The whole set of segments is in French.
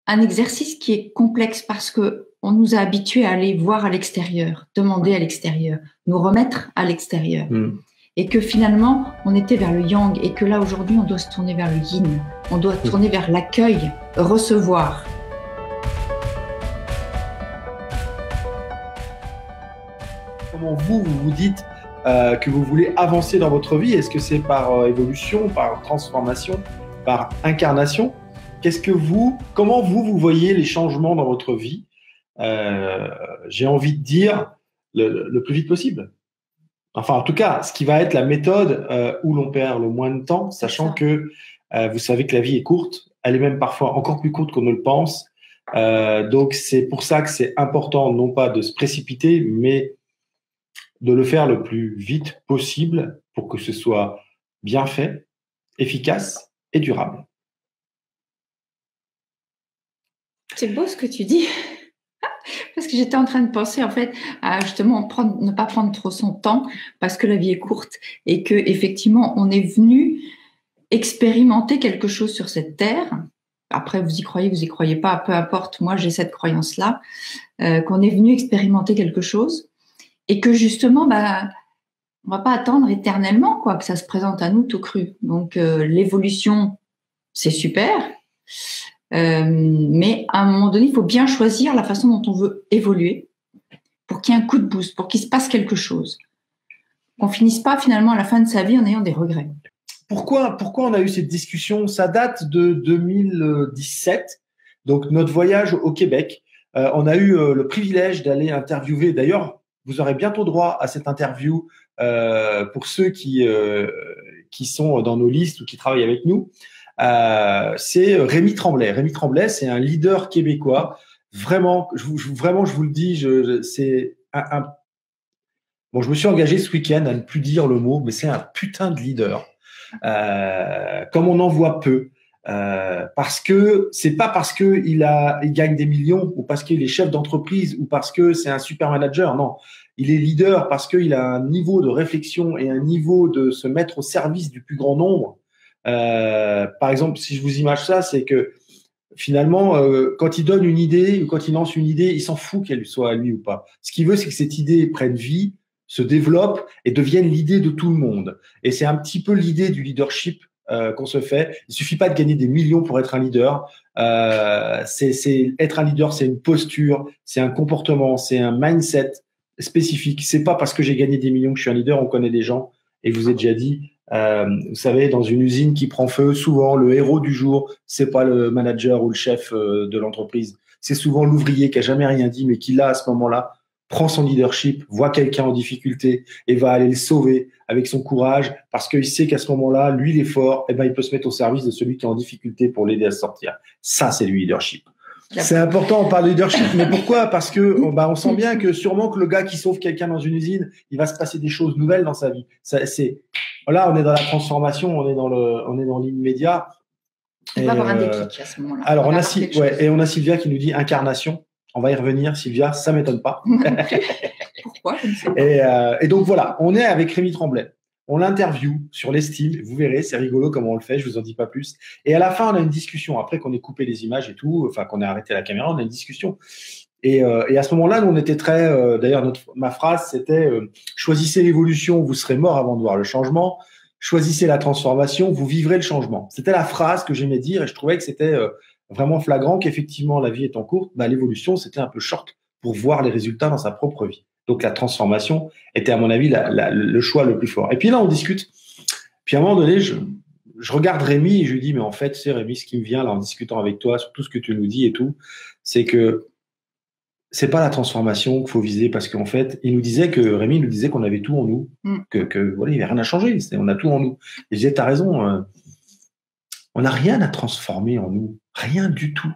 un exercice qui est complexe parce que on nous a habitués à aller voir à l'extérieur, demander à l'extérieur, nous remettre à l'extérieur. Et que finalement, on était vers le yang et que là, aujourd'hui, on doit se tourner vers le yin. On doit tourner vers l'accueil, recevoir. Comment vous vous dites que vous voulez avancer dans votre vie? Est-ce que c'est par évolution, par transformation, par incarnation? Comment vous voyez les changements dans votre vie? J'ai envie de dire le plus vite possible. Enfin, en tout cas, ce qui va être la méthode où l'on perd le moins de temps, sachant que vous savez que la vie est courte. Elle est même parfois encore plus courte qu'on ne le pense. Donc, c'est pour ça que c'est important, non pas de se précipiter, mais de le faire le plus vite possible pour que ce soit bien fait, efficace et durable. C'est beau ce que tu dis. Parce que j'étais en train de penser en fait à justement ne pas prendre trop son temps parce que la vie est courte et que effectivement on est venu expérimenter quelque chose sur cette terre. Après vous y croyez pas, peu importe. Moi j'ai cette croyance là qu'on est venu expérimenter quelque chose et que justement on va pas attendre éternellement quoi que ça se présente à nous tout cru. Donc l'évolution c'est super. Mais à un moment donné, il faut bien choisir la façon dont on veut évoluer pour qu'il y ait un coup de boost, pour qu'il se passe quelque chose. Qu'on finisse pas finalement à la fin de sa vie en ayant des regrets. Pourquoi on a eu cette discussion? Ça date de 2017, donc notre voyage au Québec. On a eu le privilège d'aller interviewer. D'ailleurs, vous aurez bientôt droit à cette interview pour ceux qui sont dans nos listes ou qui travaillent avec nous. C'est Rémi Tremblay. Rémi Tremblay, c'est un leader québécois. Vraiment, je vous le dis, c'est bon, je me suis engagé ce week-end à ne plus dire le mot, mais c'est un putain de leader. Comme on en voit peu. Parce que c'est pas parce que il gagne des millions ou parce qu'il est chef d'entreprise ou parce que c'est un super manager. Non. Il est leader parce qu'il a un niveau de réflexion et un niveau de se mettre au service du plus grand nombre. Par exemple, si je vous image ça, c'est que finalement, quand il donne une idée ou quand il lance une idée, il s'en fout qu'elle soit à lui ou pas. Ce qu'il veut, c'est que cette idée prenne vie, se développe et devienne l'idée de tout le monde. Et c'est un petit peu l'idée du leadership qu'on se fait. Il suffit pas de gagner des millions pour être un leader. Être un leader, c'est une posture, c'est un comportement, c'est un mindset spécifique. C'est pas parce que j'ai gagné des millions que je suis un leader. On connaît des gens, et je vous ai déjà dit, vous savez, dans une usine qui prend feu, souvent le héros du jour, c'est pas le manager ou le chef de l'entreprise. C'est souvent l'ouvrier qui a jamais rien dit, mais qui là, à ce moment-là, prend son leadership, voit quelqu'un en difficulté et va aller le sauver avec son courage parce qu'il sait qu'à ce moment-là, lui, il est fort, et ben, il peut se mettre au service de celui qui est en difficulté pour l'aider à sortir. Ça, c'est du leadership. C'est important, on parle de leadership, mais pourquoi? Parce que on sent bien que sûrement que le gars qui sauve quelqu'un dans une usine, il va se passer des choses nouvelles dans sa vie. Là, on est dans la transformation, on est dans l'immédiat. On va avoir un déclic à ce moment-là. Alors, on a Sylvia qui nous dit incarnation. On va y revenir, Sylvia, ça m'étonne pas. Pourquoi? Je ne sais pas. Et donc voilà, on est avec Rémi Tremblay. On l'interview sur l'estime. Vous verrez, c'est rigolo comment on le fait. Je vous en dis pas plus. Et à la fin, on a une discussion. Après qu'on ait coupé les images et tout, enfin qu'on ait arrêté la caméra, on a une discussion. Et à ce moment-là, nous on était très. D'ailleurs, ma phrase c'était choisissez l'évolution, vous serez mort avant de voir le changement. Choisissez la transformation, vous vivrez le changement. C'était la phrase que j'aimais dire et je trouvais que c'était vraiment flagrant qu'effectivement la vie étant courte, l'évolution c'était un peu short pour voir les résultats dans sa propre vie. Donc la transformation était à mon avis le choix le plus fort. Et puis là on discute. Puis à un moment donné, je regarde Rémi et je lui dis mais en fait c'est Rémi, ce qui me vient là en discutant avec toi sur tout ce que tu nous dis et tout, c'est que c'est pas la transformation qu'il faut viser parce qu'en fait Rémi nous disait qu'on avait tout en nous, que voilà il n'y avait rien à changer, on a tout en nous. Et je disais t'as raison. On n'a rien à transformer en nous, rien du tout.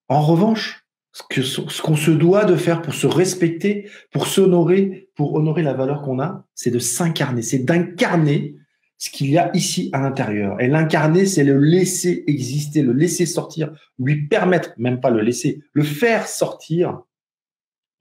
En revanche, ce qu'on se doit de faire pour se respecter, pour s'honorer, pour honorer la valeur qu'on a, c'est de s'incarner, c'est d'incarner ce qu'il y a ici à l'intérieur. Et l'incarner, c'est le laisser exister, le laisser sortir, lui permettre, même pas le laisser, le faire sortir.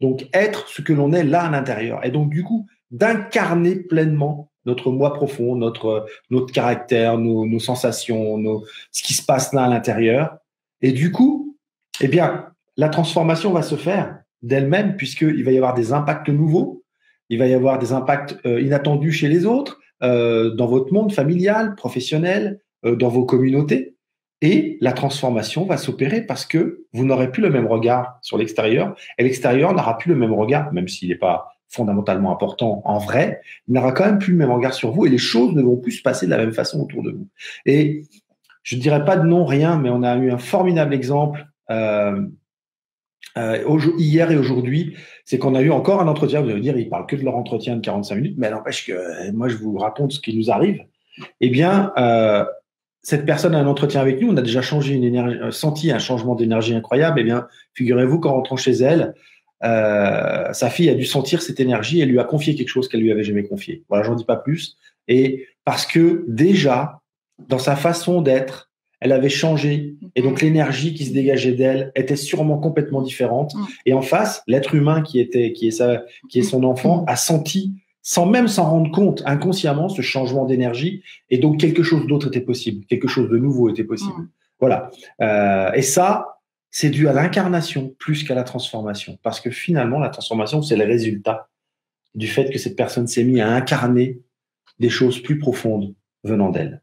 Donc, être ce que l'on est là à l'intérieur. Et donc, du coup, d'incarner pleinement notre moi profond, notre caractère, nos sensations, ce qui se passe là à l'intérieur. Et du coup, eh bien, la transformation va se faire d'elle-même puisqu'il va y avoir des impacts nouveaux, il va y avoir des impacts inattendus chez les autres, dans votre monde familial, professionnel, dans vos communautés. Et la transformation va s'opérer parce que vous n'aurez plus le même regard sur l'extérieur et l'extérieur n'aura plus le même regard, même s'il n'est pas fondamentalement important en vrai, il n'aura quand même plus le même regard sur vous et les choses ne vont plus se passer de la même façon autour de vous. Et je ne dirais pas de non, rien, mais on a eu un formidable exemple hier et aujourd'hui, c'est qu'on a eu encore un entretien. Vous allez me dire, ils parlent que de leur entretien de 45 minutes, mais n'empêche que moi, je vous raconte ce qui nous arrive. Eh bien, cette personne a un entretien avec nous, on a déjà changé une énergie, senti un changement d'énergie incroyable. Eh bien, figurez-vous qu'en rentrant chez elle, sa fille a dû sentir cette énergie et lui a confié quelque chose qu'elle lui avait jamais confié. Voilà, j'en dis pas plus. Et parce que déjà, dans sa façon d'être, elle avait changé. Et donc, l'énergie qui se dégageait d'elle était sûrement complètement différente. Et en face, l'être humain qui est son enfant a senti, sans même s'en rendre compte, inconsciemment, ce changement d'énergie. Et donc, quelque chose d'autre était possible. Quelque chose de nouveau était possible. Voilà. Et ça, c'est dû à l'incarnation plus qu'à la transformation. Parce que finalement, la transformation, c'est le résultat du fait que cette personne s'est mise à incarner des choses plus profondes venant d'elle.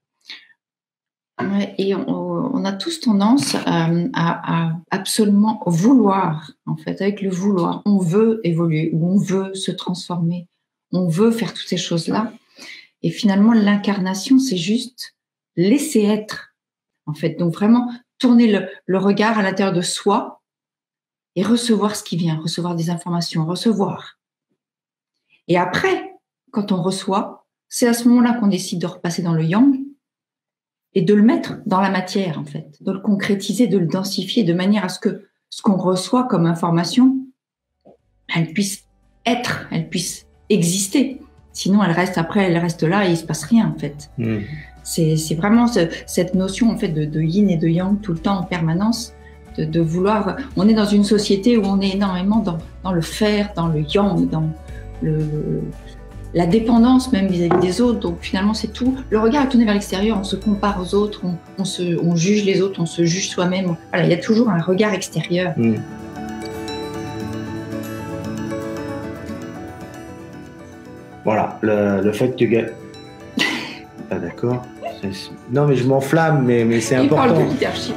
Ouais, et on a tous tendance à absolument vouloir, en fait, avec le vouloir. On veut évoluer, ou on veut se transformer, on veut faire toutes ces choses-là. Et finalement, l'incarnation, c'est juste laisser être, en fait. Donc vraiment, tourner le regard à l'intérieur de soi et recevoir ce qui vient, recevoir des informations, recevoir. Et après, quand on reçoit, c'est à ce moment-là qu'on décide de repasser dans le yang et de le mettre dans la matière, en fait, de le concrétiser, de le densifier de manière à ce que ce qu'on reçoit comme information, elle puisse être, elle puisse exister. Sinon, elle reste là et il se passe rien, en fait. C'est vraiment cette notion, en fait, de yin et de yang tout le temps en permanence, de vouloir. On est dans une société où on est énormément dans le faire, dans le yang, dans la dépendance même vis-à-vis des autres. Donc finalement, c'est tout. Le regard est tourné vers l'extérieur, on se compare aux autres, on juge les autres, on se juge soi-même. Voilà, il y a toujours un regard extérieur. Voilà, le fait que... Pas d'accord. Non, mais je m'enflamme, mais c'est important. Il parle de leadership.